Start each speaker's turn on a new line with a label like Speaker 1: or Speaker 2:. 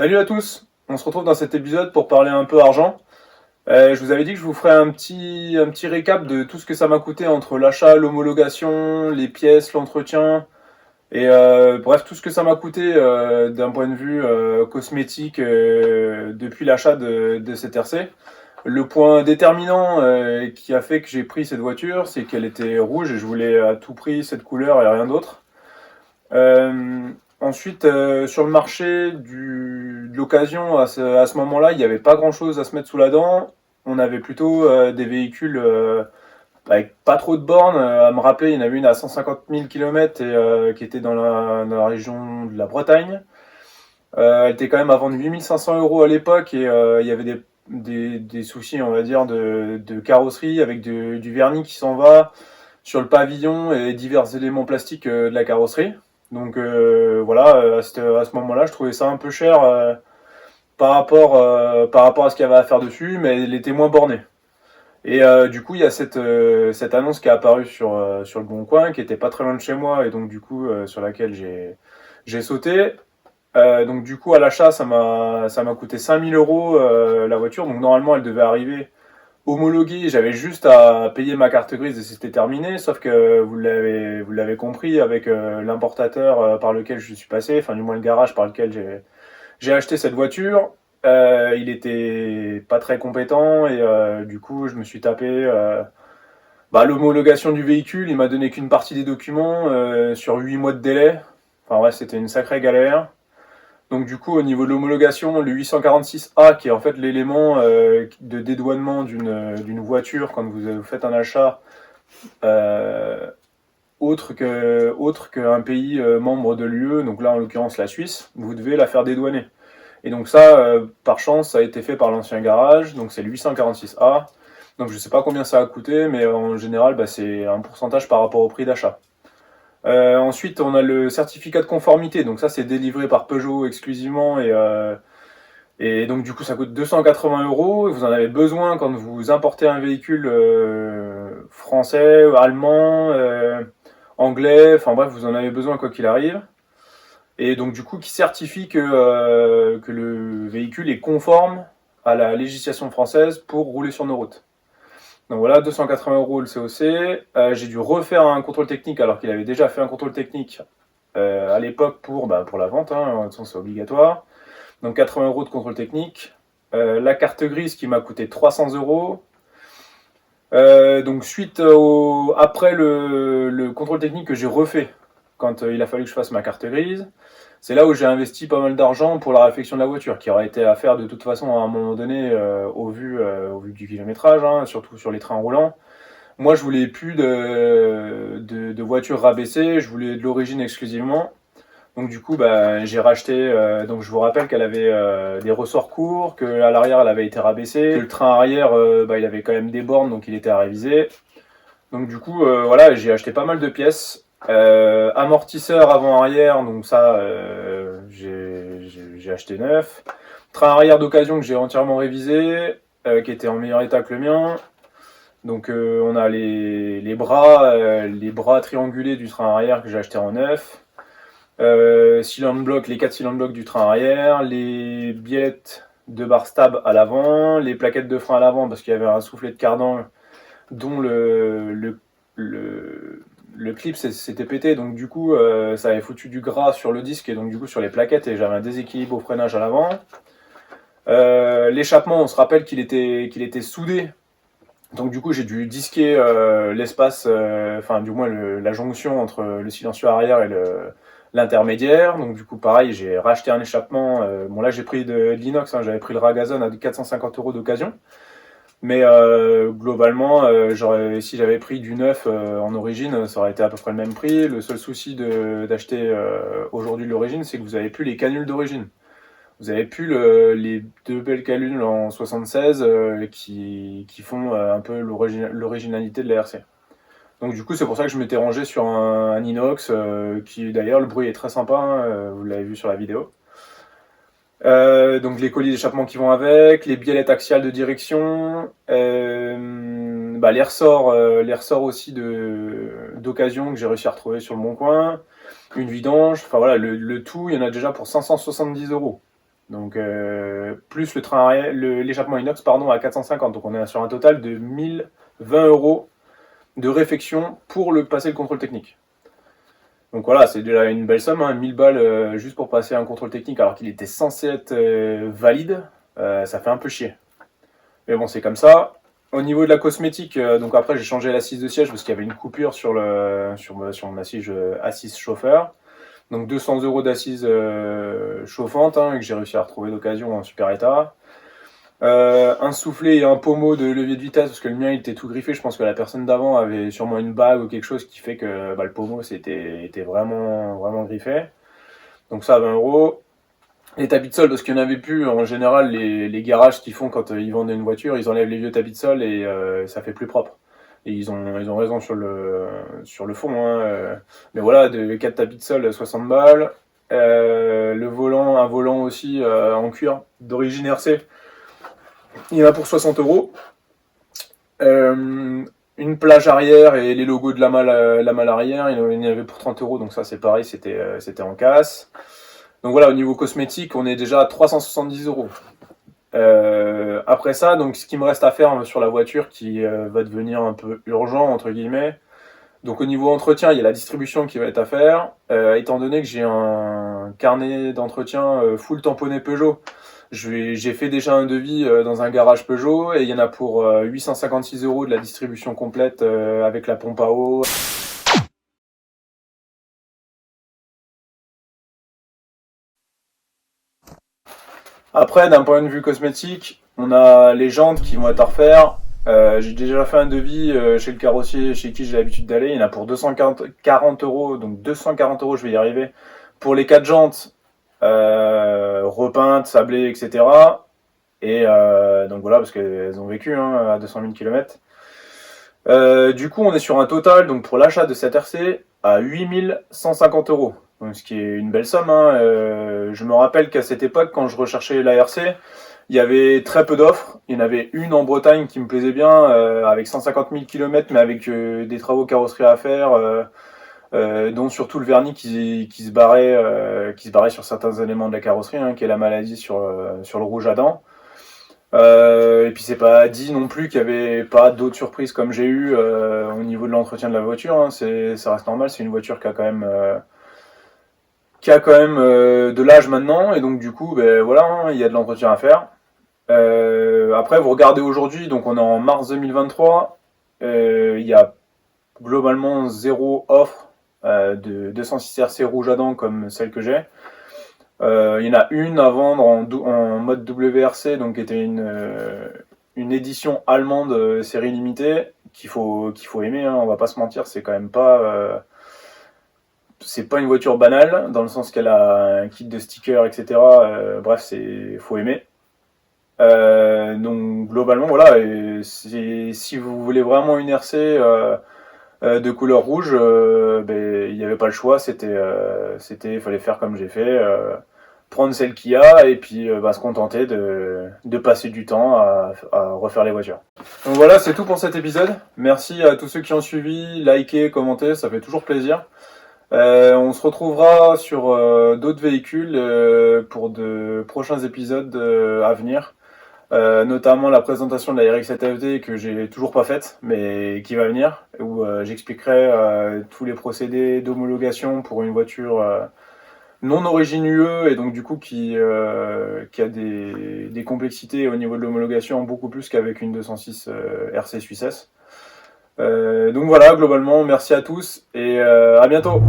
Speaker 1: Salut à tous, on se retrouve dans cet épisode pour parler un peu argent. Je vous avais dit que je vous ferais un petit récap de tout ce que ça m'a coûté entre l'achat, l'homologation, les pièces, l'entretien, et bref, tout ce que ça m'a coûté d'un point de vue cosmétique depuis l'achat de cette RC. Le point déterminant qui a fait que j'ai pris cette voiture, c'est qu'elle était rouge et je voulais à tout prix cette couleur et rien d'autre. Euh, Ensuite, sur le marché de l'occasion, à ce moment-là, il n'y avait pas grand-chose à se mettre sous la dent. On avait plutôt des véhicules avec pas trop de bornes. À me rappeler, il y en avait une à 150 000 km et qui était dans la région de la Bretagne. Elle était quand même à vendre 8 500 € à l'époque et il y avait des soucis, on va dire, de carrosserie avec du vernis qui s'en va sur le pavillon et divers éléments plastiques de la carrosserie. Donc voilà, à ce moment-là, je trouvais ça un peu cher par rapport à ce qu'il y avait à faire dessus, mais elle était moins bornée. Et du coup, il y a cette annonce qui est apparue sur le Bon Coin, qui était pas très loin de chez moi, et donc du coup, sur laquelle j'ai sauté. Donc du coup, à l'achat, ça m'a coûté 5 000 € la voiture. Donc normalement, elle devait arriver homologuée. J'avais juste à payer ma carte grise et c'était terminé. Sauf que vous l'avez compris avec l'importateur par lequel je suis passé, enfin du moins le garage par lequel j'ai acheté cette voiture. Il était pas très compétent et du coup, je me suis tapé l'homologation du véhicule. Il m'a donné qu'une partie des documents sur 8 mois de délai. Enfin ouais, c'était une sacrée galère. Donc du coup, au niveau de l'homologation, le 846A, qui est en fait l'élément de dédouanement d'une voiture quand vous faites un achat euh, autre qu'un pays membre de l'UE, donc là en l'occurrence la Suisse, vous devez la faire dédouaner. Et donc ça, par chance, ça a été fait par l'ancien garage, donc c'est le 846A. Donc je ne sais pas combien ça a coûté, mais en général, c'est un pourcentage par rapport au prix d'achat. Ensuite, on a le certificat de conformité. Donc ça, c'est délivré par Peugeot exclusivement et donc du coup, ça coûte 280 €. Vous en avez besoin quand vous importez un véhicule français, allemand, anglais. Enfin bref, vous en avez besoin quoi qu'il arrive. Et donc du coup, qui certifie que le véhicule est conforme à la législation française pour rouler sur nos routes. Donc voilà, 280 € le COC. J'ai dû refaire un contrôle technique alors qu'il avait déjà fait un contrôle technique à l'époque pour la vente, hein, de toute façon c'est obligatoire. Donc 80 € de contrôle technique. La carte grise qui m'a coûté 300 €. Donc après le contrôle technique que j'ai refait quand il a fallu que je fasse ma carte grise, c'est là où j'ai investi pas mal d'argent pour la réfection de la voiture, qui aurait été à faire de toute façon à un moment donné au vu du kilométrage, hein, surtout sur les trains roulants. Moi, je voulais plus de voitures rabaissées, je voulais de l'origine exclusivement. Donc du coup, j'ai racheté. Donc je vous rappelle qu'elle avait des ressorts courts, qu'à l'arrière elle avait été rabaissée, que le train arrière, il avait quand même des bornes, donc il était à réviser. Donc du coup, voilà, j'ai acheté pas mal de pièces. Amortisseur avant-arrière, donc ça, j'ai acheté neuf. Train arrière d'occasion que j'ai entièrement révisé, qui était en meilleur état que le mien. Donc on a les bras triangulés du train arrière que j'ai acheté en neuf. Cylinder block, les 4 cylindres blocs du train arrière, les biellettes de barre stab à l'avant, les plaquettes de frein à l'avant parce qu'il y avait un soufflet de cardan dont le clip s'était pété, donc du coup ça avait foutu du gras sur le disque et donc du coup sur les plaquettes et j'avais un déséquilibre au freinage à l'avant. L'échappement, on se rappelle qu'il était soudé, donc du coup j'ai dû disquer l'espace, enfin du moins la jonction entre le silencieux arrière et l'intermédiaire. Donc du coup pareil, j'ai racheté un échappement. Bon là j'ai pris de l'inox, hein, j'avais pris le Ragazon à 450 € d'occasion. Mais globalement, si j'avais pris du neuf en origine, ça aurait été à peu près le même prix. Le seul souci d'acheter aujourd'hui l'origine, c'est que vous n'avez plus les canules d'origine. Vous avez plus les deux belles canules en 76 qui font un peu l'originalité de la RC. Donc du coup, c'est pour ça que je m'étais rangé sur un inox qui d'ailleurs le bruit est très sympa, hein, vous l'avez vu sur la vidéo. Donc les colis d'échappement qui vont avec, les biellettes axiales de direction, les ressorts aussi d'occasion que j'ai réussi à retrouver sur le Bon Coin, une vidange, enfin voilà, le tout, il y en a déjà pour 570 €. Donc plus l'échappement inox pardon, à 450. Donc on est sur un total de 1020 euros de réfection pour passer le contrôle technique. Donc voilà, c'est déjà une belle somme, hein, 1000 balles juste pour passer un contrôle technique alors qu'il était censé être valide, ça fait un peu chier. Mais bon, c'est comme ça. Au niveau de la cosmétique, donc après j'ai changé l'assise de siège parce qu'il y avait une coupure sur mon assise chauffeur. Donc 200 euros d'assise chauffante que j'ai réussi à retrouver d'occasion en super état. Un soufflet et un pommeau de levier de vitesse parce que le mien il était tout griffé. Je pense que la personne d'avant avait sûrement une bague ou quelque chose qui fait que le pommeau était vraiment, vraiment griffé. Donc ça à 20 euros. Les tapis de sol, parce qu'il n'y en avait plus, en général, les garages qu'ils font quand ils vendent une voiture, ils enlèvent les vieux tapis de sol et ça fait plus propre. Et ils ont raison sur le fond. Mais voilà, 4 tapis de sol, 60 balles. Le volant, un volant aussi en cuir d'origine RC. Il y en a pour 60 euros. Une plage arrière et les logos de la malle arrière, il y en avait pour 30 euros. Donc ça, c'est pareil, c'était en casse. Donc voilà, au niveau cosmétique, on est déjà à 370 euros. Après ça, donc ce qui me reste à faire sur la voiture qui va devenir un peu urgent, entre guillemets. Donc au niveau entretien, il y a la distribution qui va être à faire. Étant donné que j'ai un carnet d'entretien full tamponné Peugeot, j'ai fait déjà un devis dans un garage Peugeot et il y en a pour 856 euros de la distribution complète avec la pompe à eau. Après, d'un point de vue cosmétique, on a les jantes qui vont être à refaire. J'ai déjà fait un devis chez le carrossier chez qui j'ai l'habitude d'aller. Il y en a pour 240 euros. Donc 240 euros, je vais y arriver. Pour les 4 jantes, repeintes, sablées, etc. Et donc voilà, parce qu'elles ont vécu à 200 000 km. Du coup, on est sur un total, donc pour l'achat de cette RC, à 8150 euros. Donc, ce qui est une belle somme. Je me rappelle qu'à cette époque, quand je recherchais la RC, il y avait très peu d'offres. Il y en avait une en Bretagne qui me plaisait bien, avec 150 000 km, mais avec des travaux carrosserie à faire, dont surtout le vernis qui se barrait sur certains éléments de la carrosserie, qui est la maladie sur le rouge à dents. Et puis c'est pas dit non plus qu'il y avait pas d'autres surprises comme j'ai eu au niveau de l'entretien de la voiture. Ça reste normal, c'est une voiture qui a quand même de l'âge maintenant, et donc du coup, voilà, il y a de l'entretien à faire. Après, vous regardez aujourd'hui, donc on est en mars 2023, il y a globalement zéro offre de 206 RC rouge à dents comme celle que j'ai. Il y en a une à vendre en mode WRC, donc qui était une édition allemande série limitée qu'il faut aimer, on va pas se mentir, c'est quand même pas c'est pas une voiture banale dans le sens qu'elle a un kit de stickers, etc. Bref, faut aimer. Donc globalement voilà, si vous voulez vraiment une RC de couleur rouge, il n'y avait pas le choix, fallait faire comme j'ai fait, prendre celle qu'il y a et puis se contenter de passer du temps à refaire les voitures. Donc voilà, c'est tout pour cet épisode. Merci à tous ceux qui ont suivi, liké, commenté, ça fait toujours plaisir. On se retrouvera sur d'autres véhicules pour de prochains épisodes à venir. Notamment la présentation de la RX-7 FD que j'ai toujours pas faite, mais qui va venir, où j'expliquerai tous les procédés d'homologation pour une voiture non origine UE et donc du coup qui a des complexités au niveau de l'homologation beaucoup plus qu'avec une 206 RC Suisse S. Donc voilà, globalement, merci à tous et à bientôt.